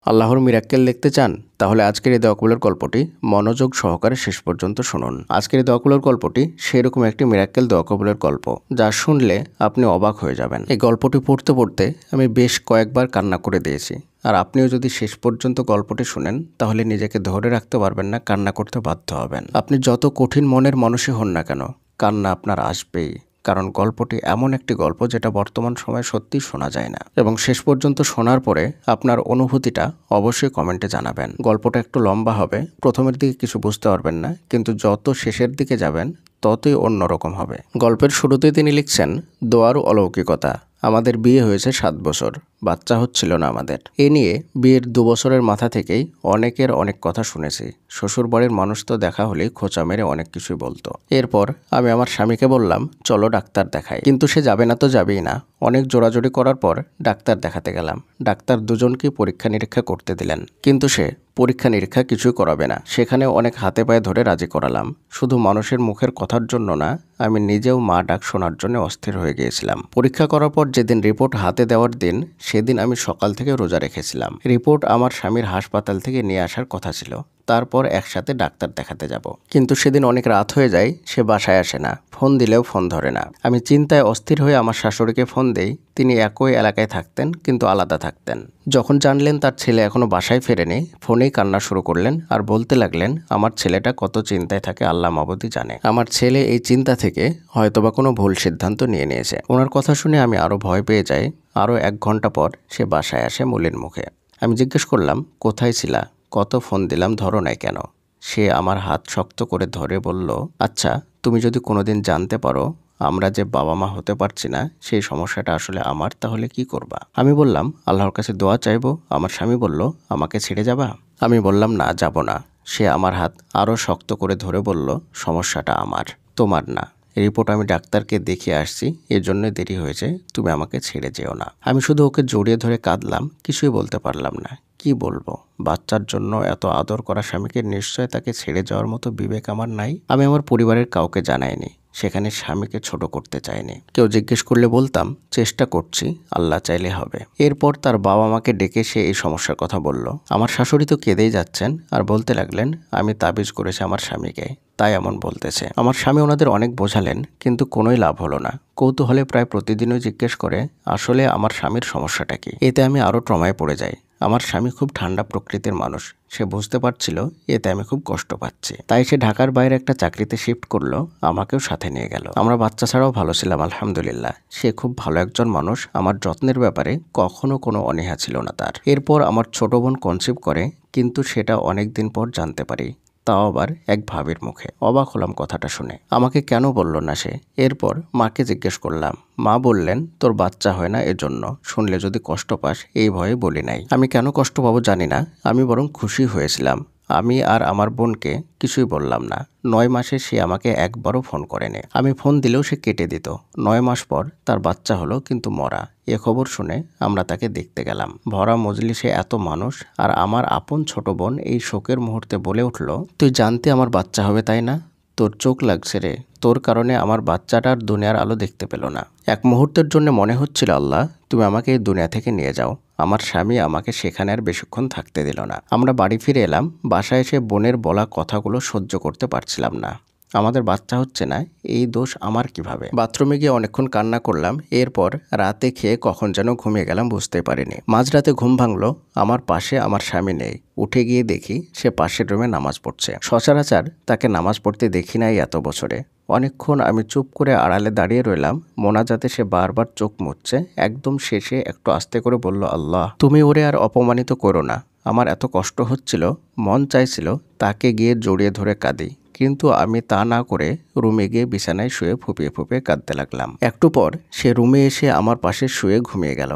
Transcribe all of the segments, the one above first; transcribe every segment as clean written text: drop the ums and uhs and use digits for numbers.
আল্লাহর মিরাক্কেল দেখতে চান? তাহলে আজকের এই দোয়াকুলের গল্পটি মনোযোগ সহকারে শেষ পর্যন্ত শুনুন। আজকের এই দোয়াকুলের গল্পটি সেরকম একটি মিরাক্কেল দোয়াকুলের গল্প, যা শুনলে আপনি অবাক হয়ে যাবেন। এই গল্পটি পড়তে পড়তে আমি বেশ কয়েকবার কান্না করে দিয়েছি। আর আপনিও যদি শেষ পর্যন্ত গল্পটি শুনেন, তাহলে নিজেকে ধরে রাখতে পারবেন না, কান্না করতে বাধ্য হবেন। আপনি যত কঠিন মনের মানুষই হন না কেন, কান্না আপনার আসবেই। কারণ গল্পটি এমন একটি গল্প যেটা বর্তমান সময়ে সত্যি শোনা যায় না, এবং শেষ পর্যন্ত শোনার পরে আপনার অনুভূতিটা অবশ্যই কমেন্টে জানাবেন। গল্পটা একটু লম্বা হবে, প্রথমের দিকে কিছু বুঝতে পারবেন না, কিন্তু যত শেষের দিকে যাবেন ততই অন্যরকম হবে। গল্পের শুরুতেই তিনি লিখছেন, দোয়ার অলৌকিকতা। আমাদের বিয়ে হয়েছে 7 বছর, বাচ্চা হচ্ছিল না আমাদের। এ নিয়ে বিয়ের 2 বছরের মাথা থেকেই অনেকের অনেক কথা শুনেছি। শ্বশুর বাড়ির মানুষ তো দেখা হলেই খোঁচা মেরে অনেক কিছুই বলতো। এরপর আমি আমার স্বামীকে বললাম, চলো ডাক্তার দেখাই। কিন্তু সে যাবে না তো যাবেই না। অনেক জোরাজোরি করার পর ডাক্তার দেখাতে গেলাম। ডাক্তার দুজনকেই পরীক্ষা নিরীক্ষা করতে দিলেন, কিন্তু সে পরীক্ষা নিরীক্ষা কিছুই করাবে না। সেখানে অনেক হাতে পায়ে ধরে রাজি করালাম। শুধু মানুষের মুখের কথার জন্য না, আমি নিজেও মা ডাক শোনার জন্য অস্থির হয়ে গিয়েছিলাম। পরীক্ষা করার পর যেদিন রিপোর্ট হাতে দেওয়ার দিন, সেদিন আমি সকাল থেকে রোজা রেখেছিলাম। রিপোর্ট আমার স্বামীর হাসপাতাল থেকে নিয়ে আসার কথা ছিল, তারপর একসাথে ডাক্তার দেখাতে যাব। কিন্তু সেদিন অনেক রাত হয়ে যায়, সে বাসায় আসে না। ফোন দিলেও ফোন ধরে না। আমি চিন্তায় অস্থির হয়ে আমার শাশুড়িকে ফোন দেই। তিনি একই এলাকায় থাকতেন, কিন্তু আলাদা থাকতেন। যখন জানলেন তার ছেলে এখনো বাসায় ফেরেনি, ফোনেই কান্না শুরু করলেন আর বলতে লাগলেন, আমার ছেলেটা কত চিন্তায় থাকে আল্লাহ মাবুদই জানে। আমার ছেলে এই চিন্তা থেকে হয়তোবা কোনো ভুল সিদ্ধান্ত নিয়ে নিয়েছে। ওনার কথা শুনে আমি আরো ভয় পেয়ে যাই। আরো 1 ঘন্টা পর সে বাসায় আসে মুলির মুখে। আমি জিজ্ঞেস করলাম, কোথায় ছিলা? কত ফোন দিলাম, ধরো নাই কেন? সে আমার হাত শক্ত করে ধরে বলল, আচ্ছা, তুমি যদি কোনোদিন জানতে পারো আমরা যে বাবা মা হতে পারছি না, সেই সমস্যাটা আসলে আমার, তাহলে কি করবা? আমি বললাম, আল্লাহর কাছে দোয়া চাইবো। আমার স্বামী বলল, আমাকে ছেড়ে যাবা? আমি বললাম, না, যাব না। সে আমার হাত আরও শক্ত করে ধরে বলল, সমস্যাটা আমার, তোমার না। রিপোর্ট আমি ডাক্তারকে দেখিয়ে আসছি, এর জন্য দেরি হয়েছে, তুমি আমাকে ছেড়ে যেও না। আমি শুধু ওকে জড়িয়ে ধরে কাঁদলাম, কিছুই বলতে পারলাম না। কি বলবো? বাচ্চার জন্য এত আদর করা স্বামীকে নিশ্চয় তাকে ছেড়ে যাওয়ার মতো বিবেক আমার নাই। আমি আমার পরিবারের কাউকে জানাইনি, সেখানে স্বামীকে ছোট করতে চাইনি। কেউ জিজ্ঞেস করলে বলতাম, চেষ্টা করছি, আল্লাহ চাইলে হবে। এরপর তার বাবা মাকে ডেকে সে এই সমস্যার কথা বলল। আমার শাশুড়ি তো কেঁদেই যাচ্ছেন আর বলতে লাগলেন, আমি তাবিজ করেছি আমার স্বামীকে, তাই এমন বলতেছে। আমার স্বামী ওনাদের অনেক বোঝালেন, কিন্তু কোনোই লাভ হলো না। কৌতূহলে প্রায় প্রতিদিনই জিজ্ঞেস করে, আসলে আমার স্বামীর সমস্যাটা কি? এতে আমি আরও ট্রমায় পড়ে যাই। আমার স্বামী খুব ঠান্ডা প্রকৃতির মানুষ। সে বুঝতে পারছিল এতে আমি খুব কষ্ট পাচ্ছি, তাই সে ঢাকার বাইরে একটা চাকরিতে শিফট করলো, আমাকেও সাথে নিয়ে গেল। আমরা বাচ্চা ছাড়াও ভালো ছিলাম, আলহামদুলিল্লাহ। সে খুব ভালো একজন মানুষ, আমার যত্নের ব্যাপারে কখনো কোনো অনীহা ছিল না তার। এরপর আমার ছোট বোন কনসিভ করে, কিন্তু সেটা অনেক দিন পর জানতে পারি, তাও আবার এক ভাবির মুখে। অবাক হলাম কথাটা শুনে। আমাকে কেন বলল না সে? এরপর মাকে জিজ্ঞেস করলাম। মা বললেন, তোর বাচ্চা হয় না, এজন্য শুনলে যদি কষ্ট পাস এই ভয়ে বলি নাই। আমি কেন কষ্ট পাবো জানি না, আমি বরং খুশি হয়েছিলাম। আমি আর আমার বোনকে কিছুই বললাম না। 9 মাসে সে আমাকে একবারও ফোন করেনি। আমি ফোন দিলেও সে কেটে দিত। 9 মাস পর তার বাচ্চা হলো, কিন্তু মরা। এ খবর শুনে আমরা তাকে দেখতে গেলাম। ভরা মজলিসে এত মানুষ, আর আমার আপন ছোট বোন এই শোকের মুহূর্তে বলে উঠল, তুই জানতে আমার বাচ্চা হবে তাই না? তোর চোখ লাগছে রে, তোর কারণে আমার বাচ্চাটার দুনিয়ার আলো দেখতে পেল না। এক মুহূর্তের জন্য মনে হচ্ছিল, আল্লাহ তুমি আমাকে এই দুনিয়া থেকে নিয়ে যাও। আমার স্বামী আমাকে সেখানে আর বেশিক্ষণ থাকতে দিল না। আমরা বাড়ি ফিরে এলাম। বাসায় এসে বোনের বলা কথাগুলো সহ্য করতে পারছিলাম না। আমাদের বাচ্চা হচ্ছে না, এই দোষ আমার কিভাবে? বাথরুমে গিয়ে অনেকক্ষণ কান্না করলাম। এরপর রাতে খেয়ে কখন যেন ঘুমিয়ে গেলাম, বুঝতে পারিনি। মাঝরাতে ঘুম ভাঙলো। আমার পাশে আমার স্বামী নেই। উঠে গিয়ে দেখি সে পাশের রুমে নামাজ পড়ছে। সচরাচর তাকে নামাজ পড়তে দেখি নাই এত বছরে। অনেকক্ষণ আমি চুপ করে আড়ালে দাঁড়িয়ে রইলাম। মোনাজাতে সে বারবার চোখ মুছছে। একদম শেষে একটু আস্তে করে বলল, আল্লাহ তুমি ওরে আর অপমানিত করো না। আমার এত কষ্ট হচ্ছিল, মন চাইছিল তাকে গিয়ে জড়িয়ে ধরে কাঁদি, কিন্তু আমি তা না করে রুমে গিয়ে বিছানায় শুয়ে ফুপিয়ে ফুপিয়ে কাঁদতে লাগলাম। একটু পর সে রুমে এসে আমার পাশে শুয়ে ঘুমিয়ে গেল।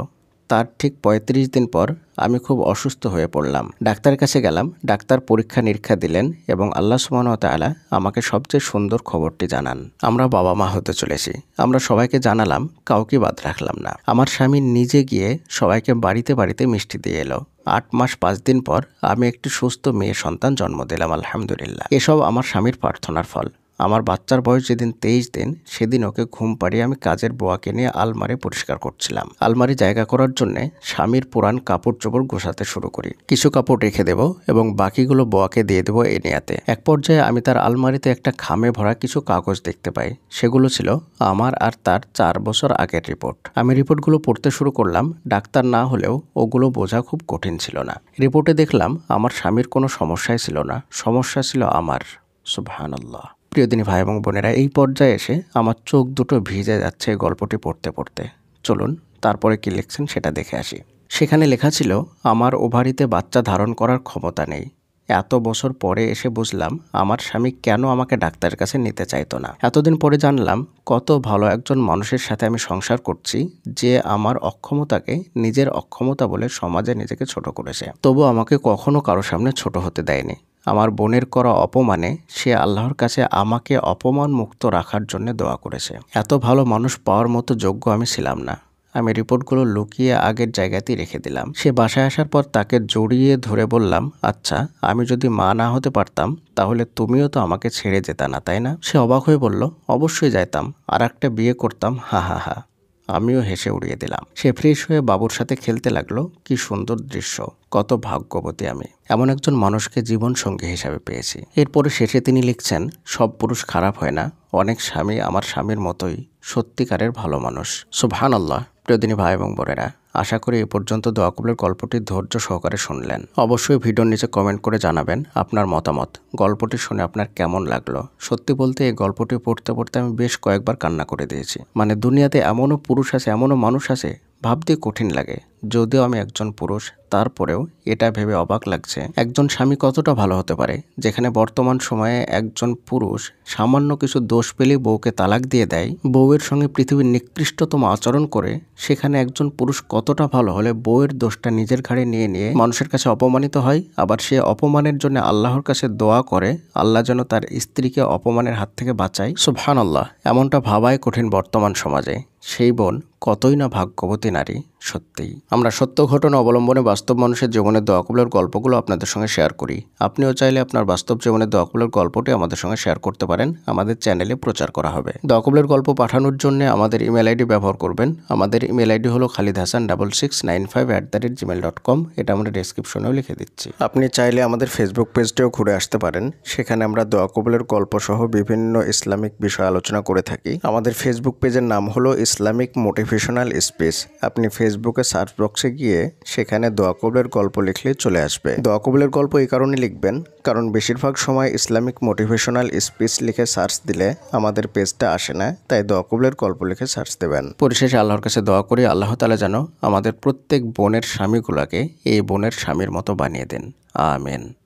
তার ঠিক 35 দিন পর আমি খুব অসুস্থ হয়ে পড়লাম। ডাক্তারের কাছে গেলাম। ডাক্তার পরীক্ষা নিরীক্ষা দিলেন এবং আল্লাহ সুবহানাহু ওয়া তাআলা আমাকে সবচেয়ে সুন্দর খবরটি জানান, আমরা বাবা মা হতে চলেছি। আমরা সবাইকে জানালাম, কাউকে বাদ রাখলাম না। আমার স্বামী নিজে গিয়ে সবাইকে বাড়িতে বাড়িতে মিষ্টি দিয়ে এলো। 8 মাস 5 দিন পর আমি একটি সুস্থ মেয়ে সন্তান জন্ম দিলাম, আলহামদুলিল্লাহ। এসব আমার স্বামীর প্রার্থনার ফল। আমার বাচ্চার বয়স যেদিন 23 দিন, সেদিন ওকে ঘুম পাড়িয়ে আমি কাজের বুয়াকে নিয়ে আলমারি পরিষ্কার করছিলাম। আলমারি জায়গা করার জন্য স্বামীর পুরান কাপড় চোপড় গোছাতে শুরু করি। কিছু কাপড় রেখে দেব এবং বাকিগুলো বুয়াকে দিয়ে দেবো এই নিয়াতে। এক পর্যায়ে আমি তার আলমারিতে একটা খামে ভরা কিছু কাগজ দেখতে পাই। সেগুলো ছিল আমার আর তার 4 বছর আগের রিপোর্ট। আমি রিপোর্টগুলো পড়তে শুরু করলাম। ডাক্তার না হলেও ওগুলো বোঝা খুব কঠিন ছিল না। রিপোর্টে দেখলাম আমার স্বামীর কোনো সমস্যাই ছিল না, সমস্যা ছিল আমার। সুবহানাল্লাহ। প্রিয় দিনী ভাই এবং বোনেরা, এই পর্যায়ে এসে আমার চোখ দুটো ভিজে যাচ্ছে এই গল্পটি পড়তে পড়তে। চলুন তারপরে কি লিখছেন সেটা দেখে আসি। সেখানে লেখা ছিল, আমার ওভারিতে বাচ্চা ধারণ করার ক্ষমতা নেই। এত বছর পরে এসে বুঝলাম আমার স্বামী কেন আমাকে ডাক্তারের কাছে নিতে চাইতো না। এতদিন পরে জানলাম কত ভালো একজন মানুষের সাথে আমি সংসার করছি, যে আমার অক্ষমতাকে নিজের অক্ষমতা বলে সমাজে নিজেকে ছোট করেছে, তবু আমাকে কখনো কারো সামনে ছোট হতে দেয়নি। আমার বোনের করা অপমানে সে আল্লাহর কাছে আমাকে অপমান মুক্ত রাখার জন্য দোয়া করেছে। এত ভালো মানুষ পাওয়ার মতো যোগ্য আমি ছিলাম না। আমি রিপোর্টগুলো লুকিয়ে আগের জায়গাতেই রেখে দিলাম। সে বাসায় আসার পর তাকে জড়িয়ে ধরে বললাম, আচ্ছা আমি যদি মা না হতে পারতাম তাহলে তুমিও তো আমাকে ছেড়ে যেতা না, তাই না? সে অবাক হয়ে বলল, অবশ্যই যাইতাম, আর একটা বিয়ে করতাম, হা হা হা। আমিও হেসে উড়িয়ে দিলাম। সে ফ্রেশ হয়ে বাবুর সাথে খেলতে লাগলো। কি সুন্দর দৃশ্য, কত ভাগ্যবতী আমি, এমন একজন মানুষকে জীবন সঙ্গী হিসাবে পেয়েছি। এরপরে শেষে তিনি লিখছেন, সব পুরুষ খারাপ হয় না, অনেক স্বামী আমার স্বামীর মতোই সত্যিকারের ভালো মানুষ। সুবহানাল্লাহ। প্রিয়দিনী ভাই এবং বোনেরা, আশা করি এ পর্যন্ত দোয়া কবুলের গল্পটি ধৈর্য সহকারে শুনলেন। অবশ্যই ভিডিওর নিচে কমেন্ট করে জানাবেন আপনার মতামত। গল্পটি শুনে আপনার কেমন লাগলো? সত্যি বলতে এই গল্পটি পড়তে পড়তে আমি বেশ কয়েকবার কান্না করে দিয়েছি। মানে দুনিয়াতে এমনও পুরুষ আছে, এমনও মানুষ আছে, ভাবতে কঠিন লাগে। যদিও আমি একজন পুরুষ, তারপরেও এটা ভেবে অবাক লাগছে একজন স্বামী কতটা ভালো হতে পারে, যেখানে বর্তমান সময়ে একজন পুরুষ সামান্য কিছু দোষ পেলেই বউকে তালাক দিয়ে দেয়, বউয়ের সঙ্গে পৃথিবীর নিকৃষ্টতম আচরণ করে। সেখানে একজন পুরুষ কতটা ভালো হলে বউয়ের দোষটা নিজের ঘাড়ে নিয়ে নিয়ে মানুষের কাছে অপমানিত হয়, আবার সে অপমানের জন্য আল্লাহর কাছে দোয়া করে আল্লাহ যেন তার স্ত্রীকে অপমানের হাত থেকে বাঁচায়। সুবহানাল্লাহ। এমনটা ভাবাই কঠিন বর্তমান সমাজে। সেই বোন কতই না ভাগ্যবতী নারী। সত্যিই আমরা সত্য ঘটনা অবলম্বনে বাস্তব মানুষের জীবনের দোয়া কবুলের গল্পগুলো আপনাদের সঙ্গে শেয়ার করি। আপনিও চাইলে আপনার বাস্তব জীবনের দোয়া কবুলের গল্পটি আমাদের সঙ্গে শেয়ার করতে পারেন, আমাদের চ্যানেলে প্রচার করা হবে। দোয়া কবুলের গল্প পাঠানোর জন্য আমাদের ইমেল আইডি ব্যবহার করবেন। আমাদের ইমেল আইডি হলো khalidhasan6695@gmail.com। এটা আমরা ডেসক্রিপশনেও লিখে দিচ্ছি। আপনি চাইলে আমাদের ফেসবুক পেজটিও ঘুরে আসতে পারেন। সেখানে আমরা দোয়া কবুলের গল্প সহ বিভিন্ন ইসলামিক বিষয় আলোচনা করে থাকি। আমাদের ফেসবুক পেজের নাম হলো ইসলামিক মোটিভেশনাল স্পেস। আপনি ফেসবুকে সার্চ বক্সে গিয়ে সেখানে দোয়া কবুলের গল্প লিখলে চলে আসবে। দোয়া কবুলের গল্প এই কারণে লিখবেন, কারণ বেশিরভাগ সময় ইসলামিক মোটিভেশনাল স্পিচ লিখে সার্চ দিলে আমাদের পেজটা আসে না, তাই দোয়া কবুলের গল্প লিখে সার্চ দেবেন। পরিশেষে আল্লাহর কাছে দোয়া করি, আল্লাহ তাআলা যেন আমাদের প্রত্যেক বোনের স্বামীগুলোকে এই বোনের স্বামীর মতো বানিয়ে দেন। আমিন।